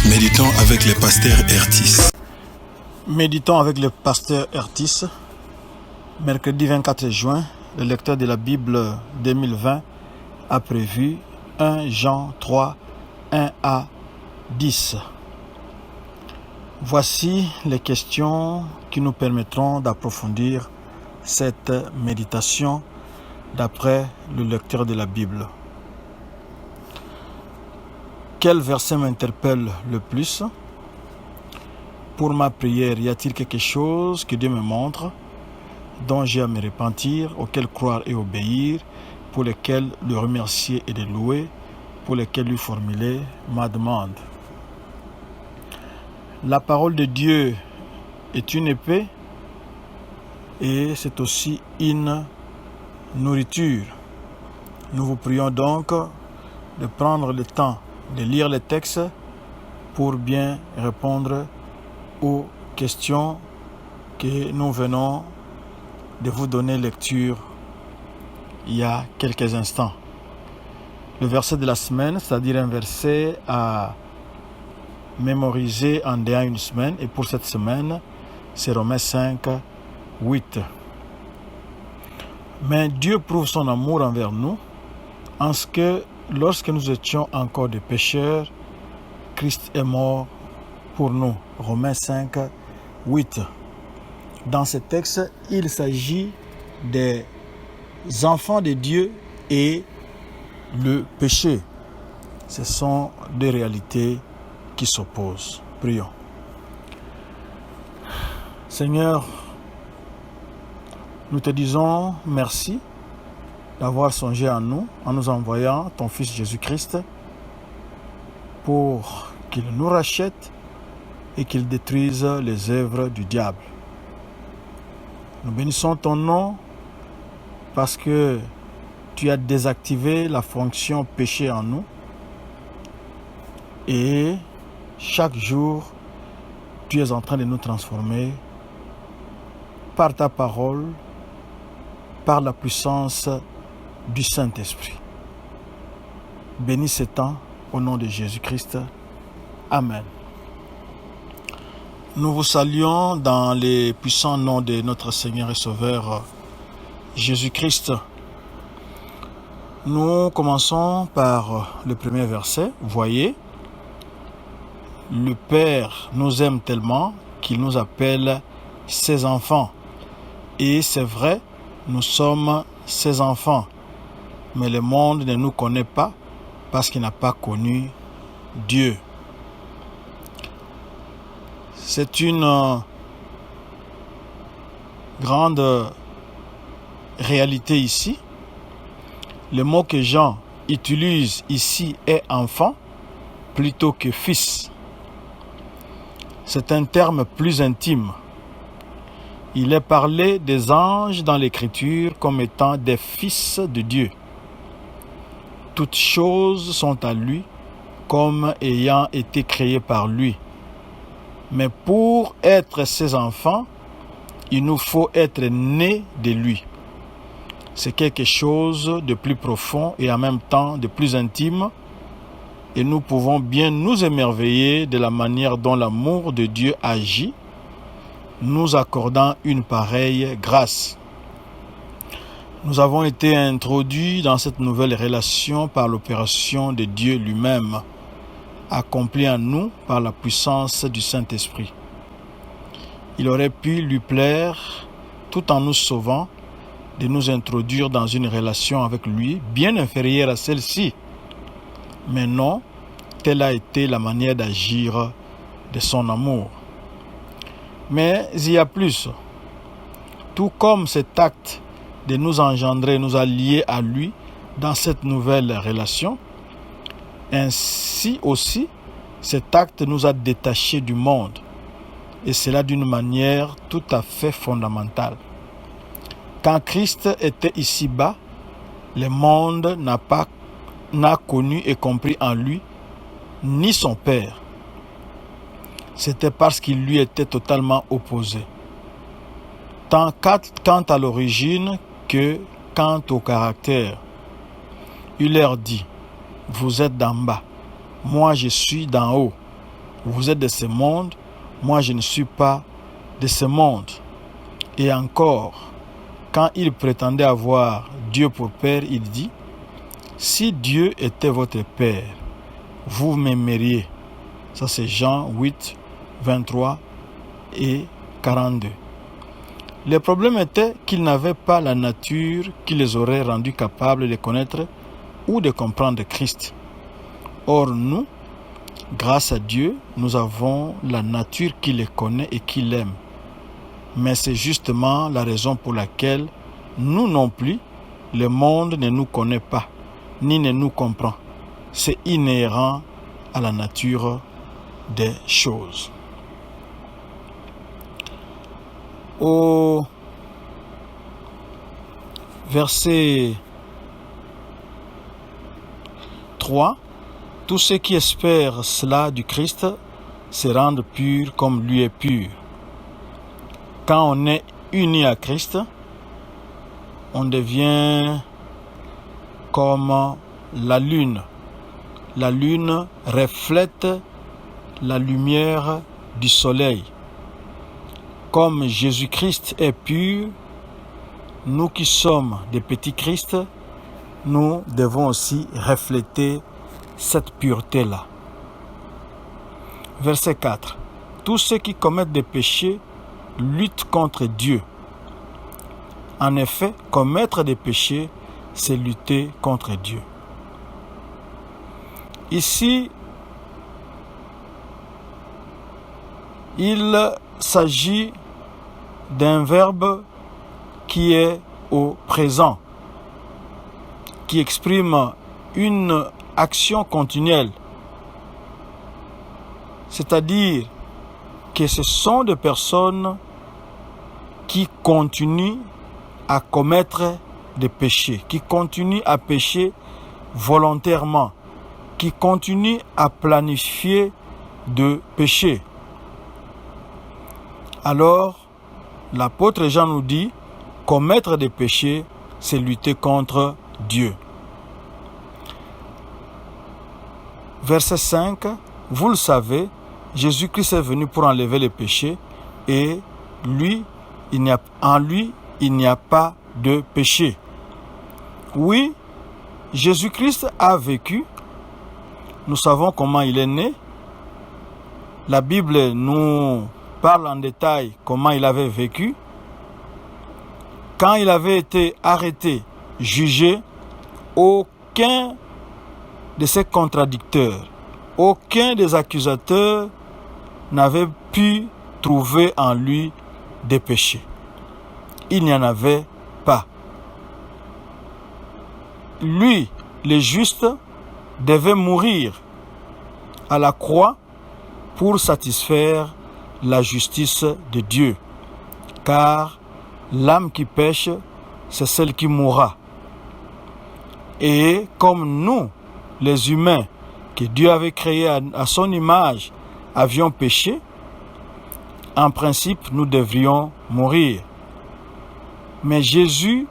Méditons avec le pasteur Ertis. Méditons avec le pasteur Ertis. Mercredi 24 juin, le lecteur de la Bible 2020 a prévu 1 Jean 3, 1 à 10. Voici les questions qui nous permettront d'approfondir cette méditation d'après le lecteur de la Bible. Quel verset m'interpelle le plus? Pour ma prière, y a-t-il quelque chose que Dieu me montre, dont j'ai à me repentir, auquel croire et obéir, pour lequel le remercier et le louer, pour lequel lui formuler ma demande? La parole de Dieu est une épée et c'est aussi une nourriture. Nous vous prions donc de prendre le temps de lire les textes pour bien répondre aux questions que nous venons de vous donner lecture il y a quelques instants. Le verset de la semaine, c'est-à-dire un verset à mémoriser en dehors une semaine, et pour cette semaine, c'est Romains 5, 8. Mais Dieu prouve son amour envers nous en ce que lorsque nous étions encore des pécheurs, Christ est mort pour nous. Romains 5, 8. Dans ce texte, il s'agit des enfants de Dieu et le péché. Ce sont deux réalités qui s'opposent. Prions. Seigneur, nous te disons merci d'avoir songé à nous en nous envoyant ton Fils Jésus-Christ pour qu'il nous rachète et qu'il détruise les œuvres du diable. Nous bénissons ton nom parce que tu as désactivé la fonction péché en nous et chaque jour tu es en train de nous transformer par ta parole, par la puissance du Saint-Esprit. Bénis ce temps au nom de Jésus-Christ. Amen. Nous vous saluons dans les puissants noms de notre Seigneur et Sauveur Jésus-Christ. Nous commençons par le premier verset. Voyez, le Père nous aime tellement qu'il nous appelle ses enfants. Et c'est vrai, nous sommes ses enfants. Mais le monde ne nous connaît pas parce qu'il n'a pas connu Dieu. C'est une grande réalité ici. Le mot que Jean utilise ici est enfant plutôt que fils. C'est un terme plus intime. Il est parlé des anges dans l'Écriture comme étant des fils de Dieu. Toutes choses sont à lui comme ayant été créées par lui. Mais pour être ses enfants, il nous faut être nés de lui. C'est quelque chose de plus profond et en même temps de plus intime. Et nous pouvons bien nous émerveiller de la manière dont l'amour de Dieu agit, nous accordant une pareille grâce. Nous avons été introduits dans cette nouvelle relation par l'opération de Dieu lui-même, accomplie en nous par la puissance du Saint-Esprit. Il aurait pu lui plaire, tout en nous sauvant, de nous introduire dans une relation avec lui bien inférieure à celle-ci. Mais non, telle a été la manière d'agir de son amour. Mais il y a plus. Tout comme cet acte de nous engendrer nous a liés à lui dans cette nouvelle relation, ainsi aussi cet acte nous a détachés du monde, et cela d'une manière tout à fait fondamentale. Quand Christ était ici-bas, le monde n'a connu et compris en lui ni son Père. C'était parce qu'il lui était totalement opposé, tant quant à l'origine que quant au caractère. Il leur dit, vous êtes d'en bas, moi je suis d'en haut. vous êtes de ce monde, moi je ne suis pas de ce monde. Et encore, quand il prétendait avoir Dieu pour Père, il dit, si Dieu était votre Père, vous m'aimeriez. Ça c'est Jean 8, 23 et 42. Le problème était qu'ils n'avaient pas la nature qui les aurait rendus capables de connaître ou de comprendre Christ. Or nous, grâce à Dieu, nous avons la nature qui les connaît et qui l'aime. Mais c'est justement la raison pour laquelle nous non plus, le monde ne nous connaît pas, ni ne nous comprend. C'est inhérent à la nature des choses. Au verset 3, tous ceux qui espèrent cela du Christ se rendent purs comme lui est pur. Quand on est uni à Christ, on devient comme la lune. La lune reflète la lumière du soleil. Comme Jésus-Christ est pur, nous qui sommes des petits Christ, nous devons aussi refléter cette pureté-là. Verset 4. Tous ceux qui commettent des péchés luttent contre Dieu. En effet, commettre des péchés, c'est lutter contre Dieu. Ici, il s'agit d'un verbe qui est au présent, qui exprime une action continuelle. C'est-à-dire que ce sont des personnes qui continuent à commettre des péchés, qui continuent à pécher volontairement, qui continuent à planifier de pécher. Alors, l'apôtre Jean nous dit, commettre des péchés, c'est lutter contre Dieu. Verset 5, vous le savez, Jésus-Christ est venu pour enlever les péchés et en lui, il n'y a pas de péché. Oui, Jésus-Christ a vécu. Nous savons comment il est né. La Bible nous parle en détail comment il avait vécu. Quand il avait été arrêté, jugé, aucun de ses contradicteurs, aucun des accusateurs n'avait pu trouver en lui des péchés. Il n'y en avait pas. Lui, le juste, devait mourir à la croix pour satisfaire la justice de Dieu. Car l'âme qui pêche, c'est celle qui mourra. Et comme nous, les humains, que Dieu avait créés à son image, avions péché, en principe, nous devrions mourir. Mais Jésus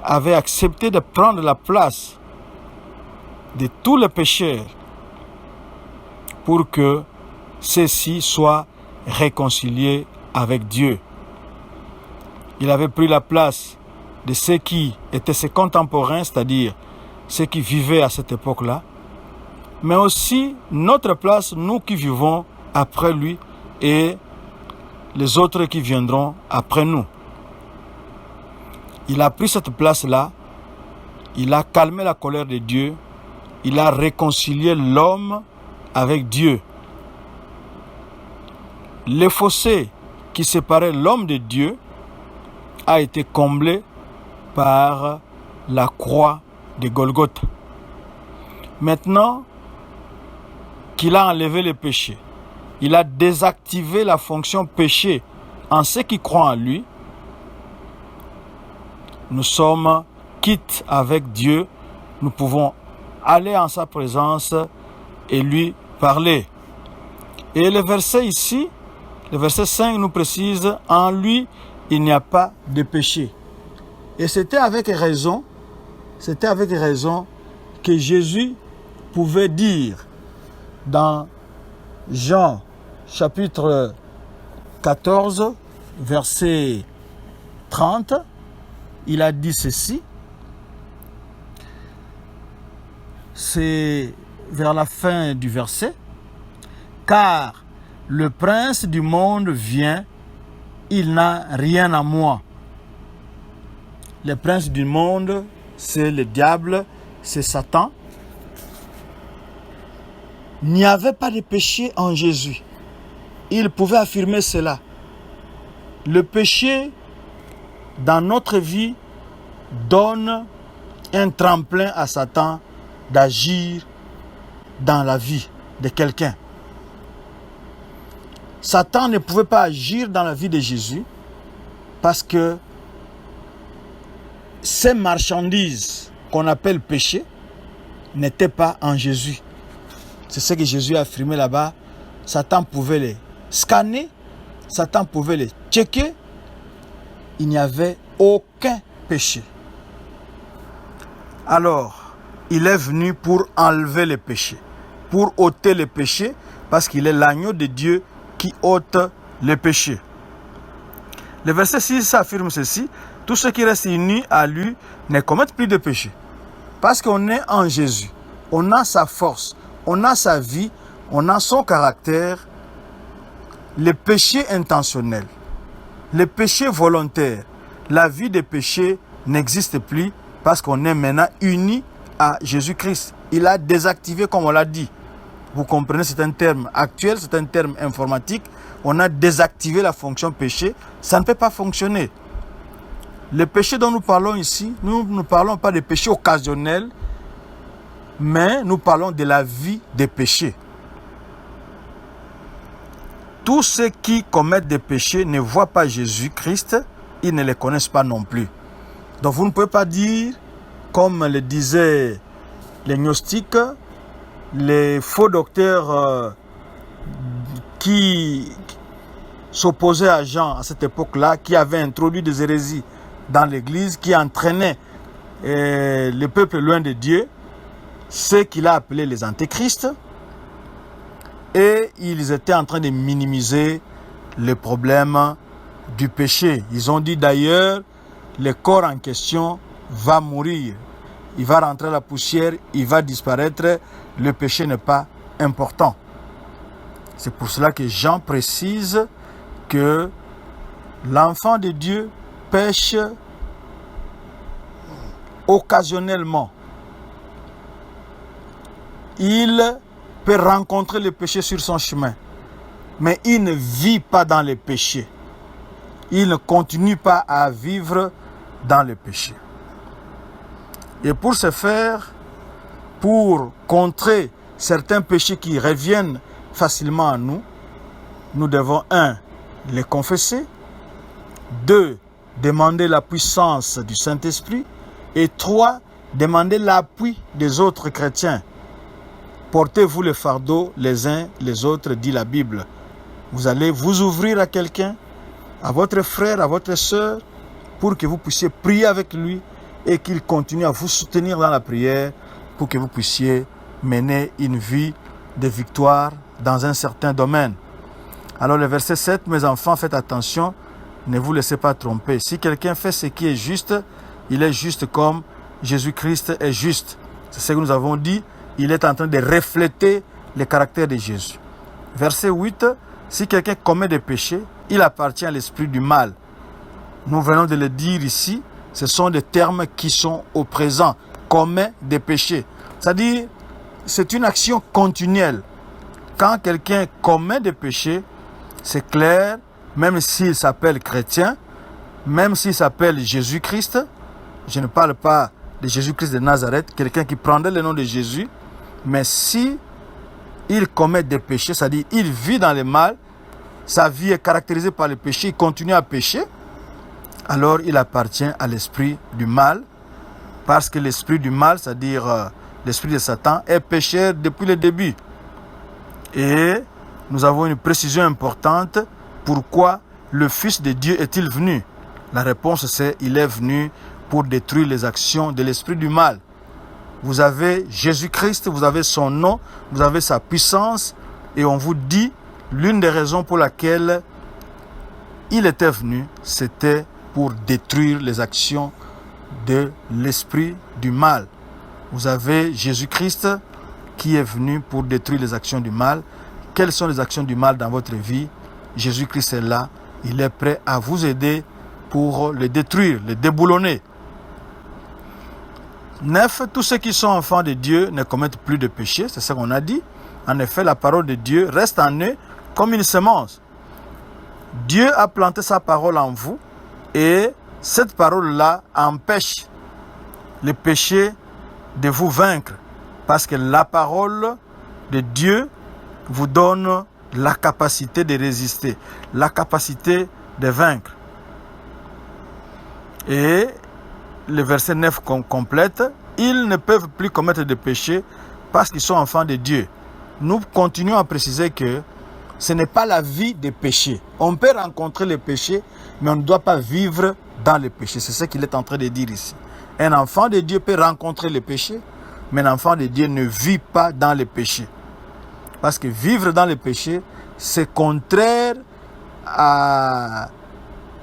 avait accepté de prendre la place de tous les pécheurs pour que ceux-ci soient réconciliés avec Dieu. Il avait pris la place de ceux qui étaient ses contemporains, c'est-à-dire ceux qui vivaient à cette époque-là, mais aussi notre place, nous qui vivons après lui et les autres qui viendront après nous. Il a pris cette place-là, il a calmé la colère de Dieu, il a réconcilié l'homme avec Dieu. Le fossé qui séparait l'homme de Dieu a été comblé par la croix de Golgotha. Maintenant qu'il a enlevé le péché, il a désactivé la fonction péché en ceux qui croient en lui, nous sommes quittes avec Dieu, nous pouvons aller en sa présence et lui parler. Et le verset ici, le verset 5 nous précise, en lui, il n'y a pas de péché. Et c'était avec raison que Jésus pouvait dire dans Jean chapitre 14, verset 30, il a dit ceci. C'est vers la fin du verset. Car le prince du monde vient, il n'a rien à moi. Le prince du monde, c'est le diable, c'est Satan. Il n'y avait pas de péché en Jésus. Il pouvait affirmer cela. Le péché dans notre vie donne un tremplin à Satan d'agir dans la vie de quelqu'un. Satan ne pouvait pas agir dans la vie de Jésus parce que ces marchandises qu'on appelle péché n'étaient pas en Jésus. C'est ce que Jésus a affirmé là-bas. Satan pouvait les scanner, Satan pouvait les checker. Il n'y avait aucun péché. Alors, il est venu pour enlever les péchés, pour ôter les péchés, parce qu'il est l'agneau de Dieu qui ôte les péchés. Le verset 6 affirme ceci: tous ceux qui restent unis à lui ne commettent plus de péché. Parce qu'on est en Jésus, on a sa force, on a sa vie, on a son caractère. Les péchés intentionnels, les péchés volontaires, la vie des péchés n'existe plus parce qu'on est maintenant unis à Jésus-Christ. Il a désactivé, comme on l'a dit. Vous comprenez, c'est un terme actuel, c'est un terme informatique. On a désactivé la fonction péché. Ça ne peut pas fonctionner. Les péchés dont nous parlons ici, nous ne parlons pas des péchés occasionnels, mais nous parlons de la vie des péchés. Tous ceux qui commettent des péchés ne voient pas Jésus-Christ, ils ne le connaissent pas non plus. Donc vous ne pouvez pas dire, comme le disaient les gnostiques, les faux docteurs qui s'opposaient à Jean à cette époque-là, qui avaient introduit des hérésies dans l'Église, qui entraînaient le peuple loin de Dieu, ceux qu'il a appelés les antéchrists, et ils étaient en train de minimiser le problème du péché. Ils ont dit d'ailleurs, le corps en question va mourir. Il va rentrer à la poussière, il va disparaître. Le péché n'est pas important. C'est pour cela que Jean précise que l'enfant de Dieu pêche occasionnellement. Il peut rencontrer le péché sur son chemin, mais il ne vit pas dans le péché. Il ne continue pas à vivre dans le péché. Et pour ce faire, pour contrer certains péchés qui reviennent facilement à nous, nous devons 1. Les confesser, 2. Demander la puissance du Saint-Esprit, et 3. Demander l'appui des autres chrétiens. Portez-vous le fardeau les uns les autres, dit la Bible. Vous allez vous ouvrir à quelqu'un, à votre frère, à votre sœur, pour que vous puissiez prier avec lui et qu'il continue à vous soutenir dans la prière pour que vous puissiez mener une vie de victoire dans un certain domaine. Alors le verset 7, mes enfants, faites attention, ne vous laissez pas tromper. Si quelqu'un fait ce qui est juste, il est juste comme Jésus-Christ est juste. C'est ce que nous avons dit. Il est en train de refléter le caractère de Jésus. Verset 8, si quelqu'un commet des péchés, il appartient à l'esprit du mal. Nous venons de le dire ici, ce sont des termes qui sont au présent. Commet des péchés. C'est-à-dire, c'est une action continuelle. Quand quelqu'un commet des péchés, c'est clair, même s'il s'appelle chrétien, même s'il s'appelle Jésus-Christ, je ne parle pas de Jésus-Christ de Nazareth, quelqu'un qui prendrait le nom de Jésus, mais si il commet des péchés, c'est-à-dire il vit dans le mal, sa vie est caractérisée par le péché, il continue à pécher, alors il appartient à l'esprit du mal, parce que l'esprit du mal, c'est-à-dire l'esprit de Satan, est pécheur depuis le début. Et nous avons une précision importante, pourquoi le Fils de Dieu est-il venu? La réponse c'est, il est venu pour détruire les actions de l'esprit du mal. Vous avez Jésus-Christ, vous avez son nom, vous avez sa puissance, Et on vous dit, l'une des raisons pour laquelle il était venu, c'était pour détruire les actions de l'esprit du mal. Vous avez Jésus-Christ qui est venu pour détruire les actions du mal. Quelles sont les actions du mal dans votre vie? Jésus-Christ est là. Il est prêt à vous aider pour les détruire, les déboulonner. 9. Tous ceux qui sont enfants de Dieu ne commettent plus de péché. C'est ce qu'on a dit. En effet, la parole de Dieu reste en eux comme une semence. Dieu a planté sa parole en vous et cette parole-là empêche le péché de vous vaincre. Parce que la parole de Dieu vous donne la capacité de résister, la capacité de vaincre. Et le verset 9 complète, ils ne peuvent plus commettre de péché parce qu'ils sont enfants de Dieu. Nous continuons à préciser que ce n'est pas la vie des péchés. On peut rencontrer le péché, mais on ne doit pas vivre dans le péché. C'est ce qu'il est en train de dire ici. Un enfant de Dieu peut rencontrer le péché, mais un enfant de Dieu ne vit pas dans le péché. Parce que vivre dans le péché, c'est contraire à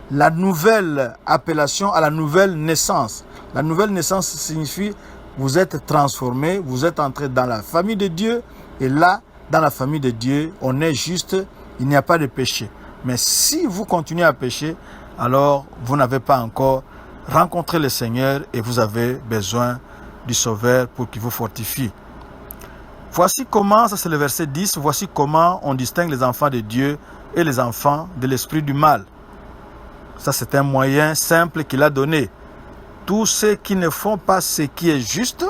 la nouvelle appellation, à la nouvelle naissance. La nouvelle naissance signifie vous êtes transformé, vous êtes entré dans la famille de Dieu. Et là, dans la famille de Dieu, on est juste, il n'y a pas de péché. Mais si vous continuez à pécher, alors vous n'avez pas encore rencontré le Seigneur et vous avez besoin du Sauveur pour qu'il vous fortifie. Voici comment, ça c'est le verset 10, voici comment on distingue les enfants de Dieu et les enfants de l'esprit du mal. Ça c'est un moyen simple qu'il a donné. Tous ceux qui ne font pas ce qui est juste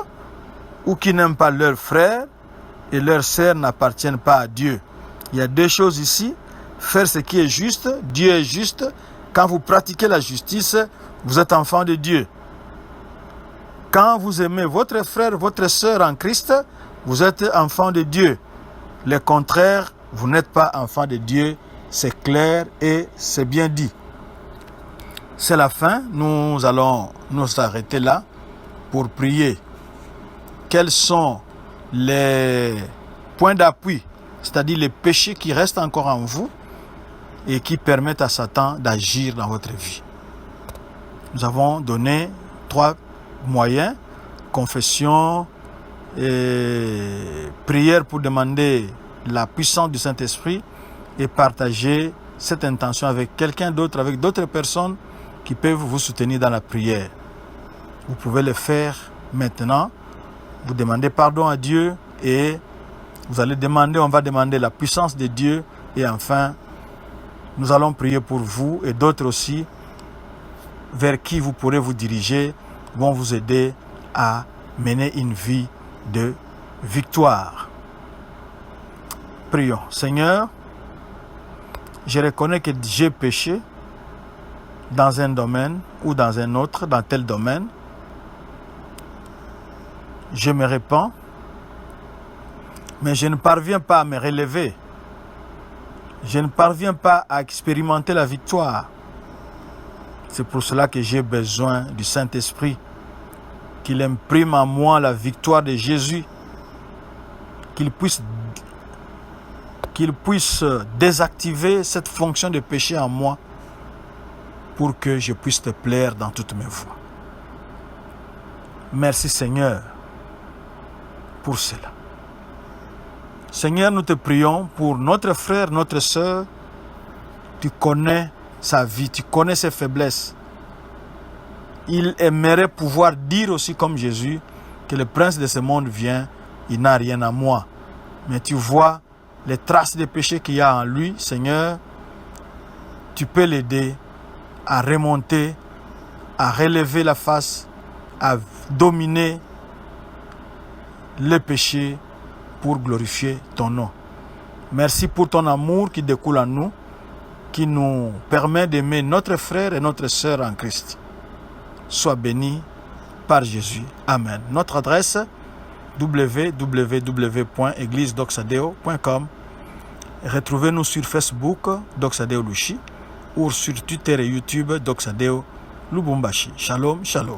ou qui n'aiment pas leurs frères et leurs sœurs n'appartiennent pas à Dieu. Il y a deux choses ici. Faire ce qui est juste, Dieu est juste. Quand vous pratiquez la justice, vous êtes enfant de Dieu. Quand vous aimez votre frère, votre sœur en Christ, vous êtes enfant de Dieu. Le contraire, vous n'êtes pas enfant de Dieu. C'est clair et c'est bien dit. C'est la fin. Nous allons nous arrêter là pour prier. Quels sont les points d'appui, c'est-à-dire les péchés qui restent encore en vous et qui permettent à Satan d'agir dans votre vie? Nous avons donné 3 moyens: confession et prière pour demander la puissance du Saint-Esprit et partager cette intention avec quelqu'un d'autre, avec d'autres personnes qui peuvent vous soutenir dans la prière. Vous pouvez le faire maintenant. Vous demandez pardon à Dieu et vous allez demander, on va demander la puissance de Dieu et enfin, nous allons prier pour vous et d'autres aussi vers qui vous pourrez vous diriger vont vous aider à mener une vie de victoire. Prions. Seigneur, je reconnais que j'ai péché dans un domaine ou dans un autre, dans tel domaine. Je me répands, mais je ne parviens pas à me relever. Je ne parviens pas à expérimenter la victoire. C'est pour cela que j'ai besoin du Saint-Esprit, qu'il imprime en moi la victoire de Jésus, qu'il puisse désactiver cette fonction de péché en moi pour que je puisse te plaire dans toutes mes voies. Merci Seigneur pour cela. Seigneur, nous te prions pour notre frère, notre sœur. Tu connais sa vie, tu connais ses faiblesses. Il aimerait pouvoir dire aussi comme Jésus que le prince de ce monde vient, il n'a rien à moi. Mais tu vois les traces de péché qu'il y a en lui, Seigneur. Tu peux l'aider à remonter, à relever la face, à dominer le péché pour glorifier ton nom. Merci pour ton amour qui découle en nous, qui nous permet d'aimer notre frère et notre sœur en Christ. Sois béni par Jésus. Amen. Notre adresse www.églisedoxadeo.com. Retrouvez-nous sur Facebook Doxadeo Lushi ou sur Twitter et YouTube Doxadeo Lubumbashi. Shalom, shalom.